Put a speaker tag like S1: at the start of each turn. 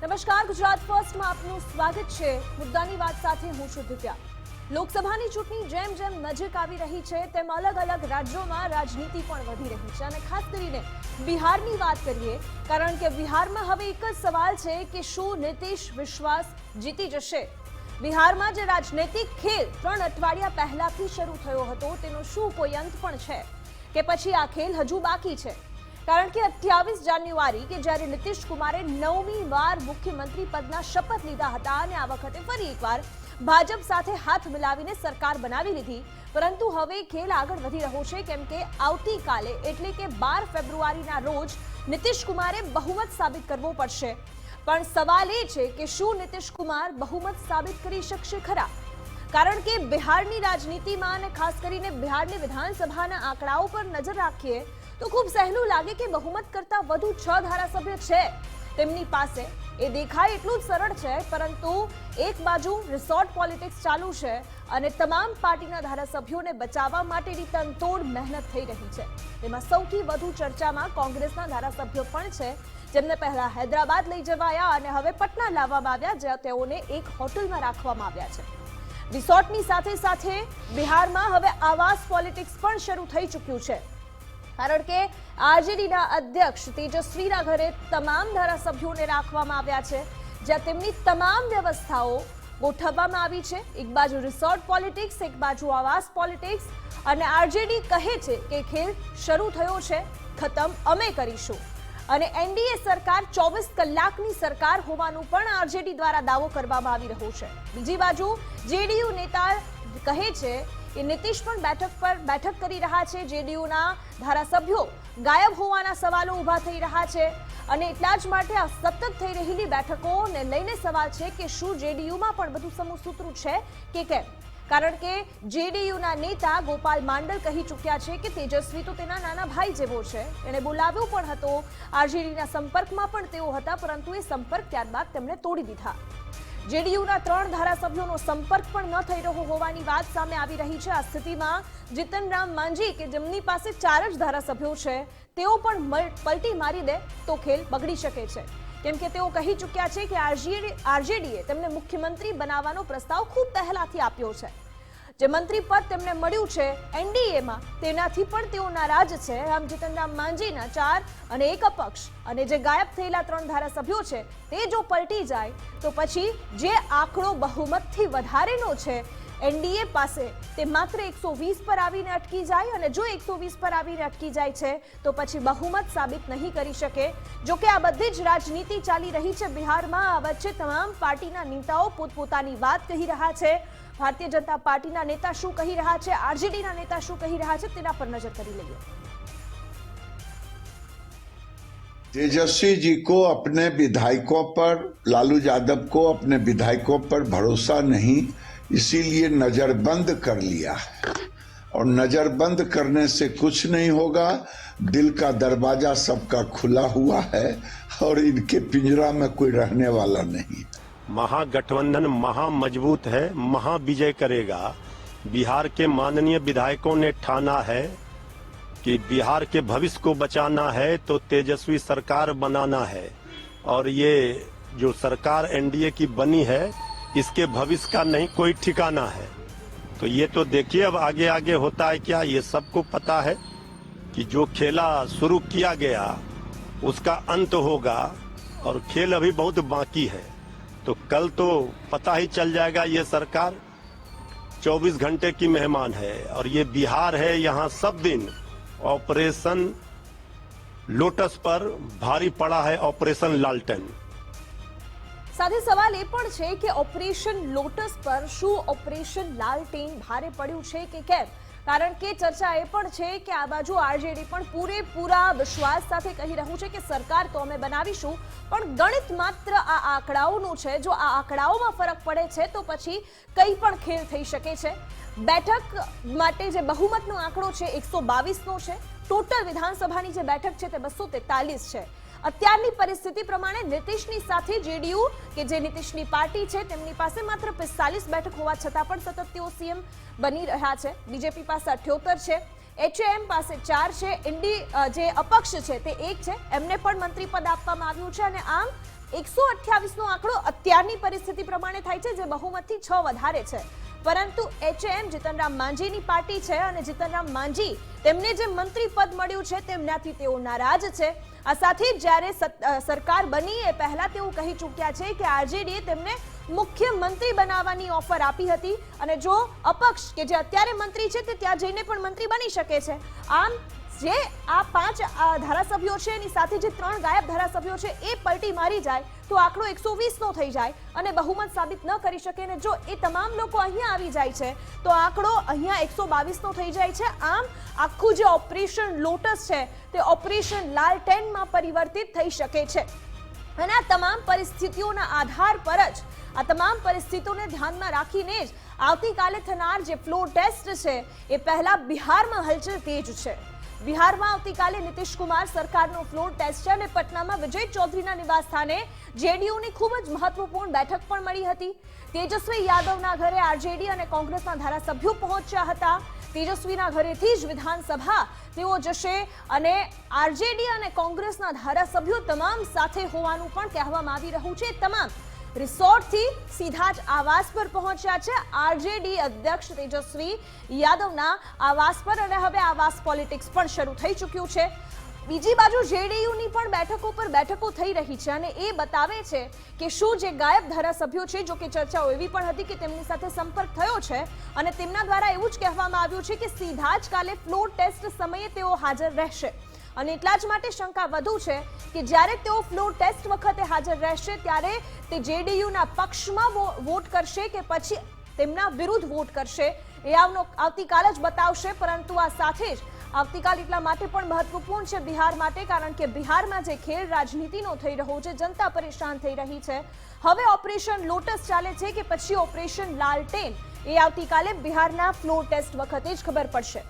S1: નમસ્કાર, ગુજરાત ફર્સ્ટમાં આપનું સ્વાગત છે। મુદ્દાની વાત સાથે હું છું દિવ્યા। લોકસભાની ચૂંટણી જેમ જેમ નજીક આવી રહી છે તેમ અલગ અલગ રાજ્યોમાં રાજનીતિ પણ વધી રહી છે અને ખાસ કરીને બિહારની વાત કરીએ, કારણ કે બિહારમાં હવે એક જ સવાલ છે કે શું નીતિશ વિશ્વાસ જીતી જશે? બિહારમાં જે રાજનૈતિક ખેલ 3 અઠવાડિયા પહેલાથી શરૂ થયો હતો તેનો શું કોઈ અંત પણ છે કે પછી આ ખેલ હજુ બાકી છે? કારણ કે 28 જાન્યુઆરી કે જ્યારે નીતિશ કુમારે 9મી વાર મુખ્યમંત્રી પદના શપથ લીધા હતા અને આ વખતે ફરી એકવાર ભાજપ સાથે હાથ મિલાવીને સરકાર બનાવી લીધી, પરંતુ હવે ખેલ આગળ વધી રહ્યો છે કેમ કે આવતીકાલે એટલે કે 12 ફેબ્રુઆરીના રોજ નીતિશ કુમારે બહુમત સાબિત કરવો પડશે। પણ સવાલ એ છે કે શું નીતિશ કુમાર બહુમત સાબિત કરી શકશે ખરા? કારણ કે બિહારની રાજનીતિમાં અને ખાસ કરીને બિહારની વિધાનસભાના આંકડાઓ પર નજર રાખીએ તો ખૂબ સહેલું લાગે કે બહુમત કરતા વધુ 6 ધારાસભ્ય છે તેમની પાસે। એ દેખાય એટલું જ સરળ છે, પરંતુ એક બાજુ રિસોર્ટ પોલિટિક્સ ચાલુ છે અને તમામ પાર્ટીના ધારાસભ્યોને બચાવવા માટેની તનતોડ મહેનત થઈ રહી છે। તેમાં સૌથી વધુ ચર્ચામાં કોંગ્રેસના ધારાસભ્યો પણ છે, જેમને પહેલા હૈદરાબાદ લઈ જવાયા અને હવે પટના લાવવામાં આવ્યા, જ્યાં તેઓને એક હોટલમાં રાખવામાં આવ્યા છે। રિસોર્ટની સાથે સાથે બિહારમાં હવે આવાસ પોલિટિક્સ પણ શરૂ થઈ ચૂક્યું છે, કારણ કે આરજેડીના અધ્યક્ષ તેજસ્વીના ઘરે તમામ ધારાસભ્યોને રાખવામાં આવ્યા છે, જ્યાં તેમની તમામ વ્યવસ્થાઓ ગોઠવવામાં આવી છે। એક બાજુ રિસોર્ટ પોલિટિક્સ, એક બાજુ આવાસ પોલિટિક્સ, અને આરજેડી કહે છે કે ખેલ શરૂ થયો છે, ખતમ અમે કરીશું। અને એનડીએ સરકાર 24 કલાકની સરકાર હોવાનું પણ આરજેડી દ્વારા દાવો કરવામાં આવી રહ્યો છે। બીજી બાજુ જેડીયુ નેતા કહે છે કે નીતિશ પણ બેઠક કરી રહ્યા છે। જેડીયુના ધારાસભ્યો ગાયબ હોવાના સવાલો ઊભા થઈ રહ્યા છે અને એટલા જ માટે આ સતત થઈ રહેલી બેઠકોને લઈને સવાલ છે કે શું જેડીયુમાં પણ બધું સમસૂત્રું છે કે કેમ? કારણ કે જેડીયુના નેતા ગોપાલ માંડલ કહી ચૂક્યા છે કે તેજસ્વી તો તેના નાના ભાઈ જેવો છે, એણે બોલાવ્યો પણ હતો, આરજેડીના સંપર્કમાં પણ તેઓ હતા, પરંતુ એ સંપર્ક ત્યારબાદ તેમણે તોડી દીધા। જેડીયુના 3 ધારાસભ્યોનો સંપર્ક પણ ન થઈ રહ્યો હોવાની વાત સામે આવી રહી છે। આ સ્થિતિમાં જીતન રામ માંઝી કે જેમની પાસે 4 જ ધારાસભ્યો છે, તેઓ પણ પલટી મારી દે તો ખેલ બગડી શકે છે, કેમ કે તેઓ કહી ચૂક્યા છે કે આરજેડીએ તેમને મુખ્યમંત્રી બનાવવાનો પ્રસ્તાવ ખૂબ પહેલાથી આપ્યો છે। જે મંત્રી પદ તેમને મળ્યું છે એનડીએમાં તેનાથી પણ તેઓ નારાજ છે। આમ જીતનરામ માંઝીના 4 અને 1 અપક્ષ અને જે ગાયબ થયેલા 3 ધારાસભ્યો છે તે જો પલટી જાય તો પછી જે આંકડો બહુમતથી વધારેનો છે એનડીએ પાસે, તે માત્ર 120 પર આવીને અટકી જાય, અને જો 120 પર આવીને અટકી જાય છે તો પછી બહુમત સાબિત નહીં કરી શકે। જો કે આ બધી જ રાજનીતિ ચાલી રહી છે બિહારમાં। આ વચ્ચે તમામ પાર્ટીના નેતાઓ પોતપોતાની વાત કહી રહ્યા છે। ભારતીય જનતા પાર્ટીના નેતા શું કહી રહ્યા છે, આરજેડીના નેતા શું કહી રહ્યા છે, તેના પર નજર કરી લઈએ।
S2: तेजस्वी जी को अपने विधायकों पर, लालू यादव को अपने विधायकों पर भरोसा नहीं, इसीलिए नजरबंद कर लिया है। और नजरबंद करने से कुछ नहीं होगा। दिल का दरवाजा सबका खुला हुआ है और इनके पिंजरा में कोई रहने वाला नहीं।
S3: महागठबंधन महामजबूत है, महाविजय करेगा। बिहार के माननीय विधायकों ने ठाना है कि बिहार के भविष्य को बचाना है तो तेजस्वी सरकार बनाना है, और ये जो सरकार एनडीए की बनी है इसके भविष्य का नहीं कोई ठिकाना है। तो ये तो देखिए अब आगे आगे होता है क्या। ये सबको पता है कि जो खेला शुरू किया गया उसका अंत होगा, और खेल अभी बहुत बाकी है। तो कल तो पता ही चल जाएगा। ये सरकार 24 घंटे की मेहमान है, और ये बिहार है, यहाँ सब दिन ऑपरेशन लोटस पर भारी पड़ा है ऑपरेशन लालटेन।
S1: સાથે સવાલ એ પણ છે કે ઓપરેશન લોટસ પર શું ઓપરેશન લાલટેન ભારે પડ્યું છે કે કેમ? કારણ કે ચર્ચા એ પણ છે કે આ બાજુ આરજેડી પણ પૂરેપૂરા વિશ્વાસ સાથે કહી રહ્યું છે કે સરકાર તો અમે બનાવીશું, પણ ગણિત માત્ર આ આંકડાઓનું છે। જો આ આંકડાઓમાં ફરક પડે છે તો પછી કંઈ પણ ખેલ થઈ શકે છે। બેઠક માટે જે બહુમતનો આંકડો છે 122નો છે, ટોટલ વિધાનસભાની જે બેઠક છે તે 243 છે। અત્યારની પરિસ્થિતિ પ્રમાણે નીતિશની સાથે જેડીયુ કે જે નીતિશની પાર્ટી છે તેમની પાસે માત્ર 45 બેઠક હોવા છતાં પણ સતત તેઓ સીએમ બની રહ્યા છે। બીજેપી પાસે 78 છે, એચએમ પાસે 4 છે, ઇન્ડી જે અપક્ષ છે તે 1 છે, એમને પણ મંત્રી પદ આપવામાં આવ્યું છે, અને આમ 128 નો આંકડો અત્યારની પરિસ્થિતિ પ્રમાણે થાય છે, જે બહુમતથી 6 વધારે છે. પરંતુ HM જીતનરામ માંઝીની પાર્ટી છે અને જીતનરામ માંઝી તેમને જે મંત્રી પદ મળ્યું છે તેમનાથી તેઓ નારાજ છે. આ સાથે જ્યારે સરકાર બની એ પહેલા તેઓ કહી ચૂક્યા છે કે આરજેડીએ તેમને મુખ્યમંત્રી બનાવવાની ઓફર આપી હતી અને જો અપક્ષ કે જે અત્યારે મંત્રી છે તે ત્યાં જઈને પણ મંત્રી બની શકે છે. આમ જે આ 5 ધારાસભ્યો છે એની સાથે જે 3 ગાયબ ધારાસભ્યો છે એ પલટી મારી જાય તો આંકડો 120 નો થઈ જાય અને બહુમત સાબિત ન કરી શકે. અને જો એ તમામ લોકો અહીંયા આવી જાય છે તો આંકડો અહીંયા 122 નો થઈ જાય છે. આમ આખું જે ઓપરેશન લોટસ છે તે ઓપરેશન લાલટેનમાં પરિવર્તિત થઈ શકે છે. અને આ તમામ પરિસ્થિતિઓના આધાર પર જ આ તમામ પરિસ્થિતિઓને ધ્યાનમાં રાખીને જ આવતીકાલે થનાર જે ફ્લોર ટેસ્ટ છે એ પહેલા બિહારમાં હલચલ તેજ છે. બિહારમાં આવતીકાલે નીતિશ કુમાર સરકારનો ફ્લોર ટેસ્ટ છે અને પટનામાં વિજય ચૌધરીના નિવાસસ્થાને જેડીયુની ખૂબ જ મહત્વપૂર્ણ બેઠક પણ મળી હતી. તેજસ્વી યાદવના ઘરે આરજેડી અને કોંગ્રેસના ધારાસભ્યો પહોંચ્યા હતા. તેજસ્વીના ઘરેથી જ વિધાનસભા તેઓ જશે અને આરજેડી અને કોંગ્રેસના ધારાસભ્યો તમામ સાથે હોવાનું પણ કહેવામાં આવી રહ્યું છે. તમામ રિસોર્ટથી સીધા જ આવાસ પર પહોંચ્યા છે આરજેડી અધ્યક્ષ તેજસ્વી યાદવના આવાસ પર અને હવે આવાસ પોલિટિક્સ પણ શરૂ થઈ ચૂક્યું છે. બીજી બાજુ જેડીયુની પણ બેઠકો પર બેઠકો થઈ રહી છે અને એ બતાવે છે કે શું જે ગાયબ ધારાસભ્યો છે, જો કે ચર્ચાઓ એવી પણ હતી કે તેમની સાથે સંપર્ક થયો છે અને તેમના દ્વારા એવું જ કહેવામાં આવ્યું છે કે સીધા જ કાલે ફ્લોર ટેસ્ટ સમયે તેઓ હાજર રહેશે. અને એટલા જ માટે શંકા વધુ છે કે જ્યારે તેઓ ફ્લોર ટેસ્ટ વખતે હાજર રહેશે ત્યારે તે જેડીયુના પક્ષમાં વોટ કરશે કે પછી તેમના વિરુદ્ધ વોટ કરશે એ આવતીકાલ જ બતાવશે. પરંતુ આ સાથે જ આવતીકાલ એટલા માટે પણ મહત્વપૂર્ણ છે બિહાર માટે, કારણ કે બિહારમાં જે ખેલ રાજનીતિનો થઈ રહ્યો છે, જનતા પરેશાન થઈ રહી છે. હવે ઓપરેશન લોટસ ચાલે છે કે પછી ઓપરેશન લાલટેન એ આવતીકાલે બિહારના ફ્લોર ટેસ્ટ વખતે જ ખબર પડશે.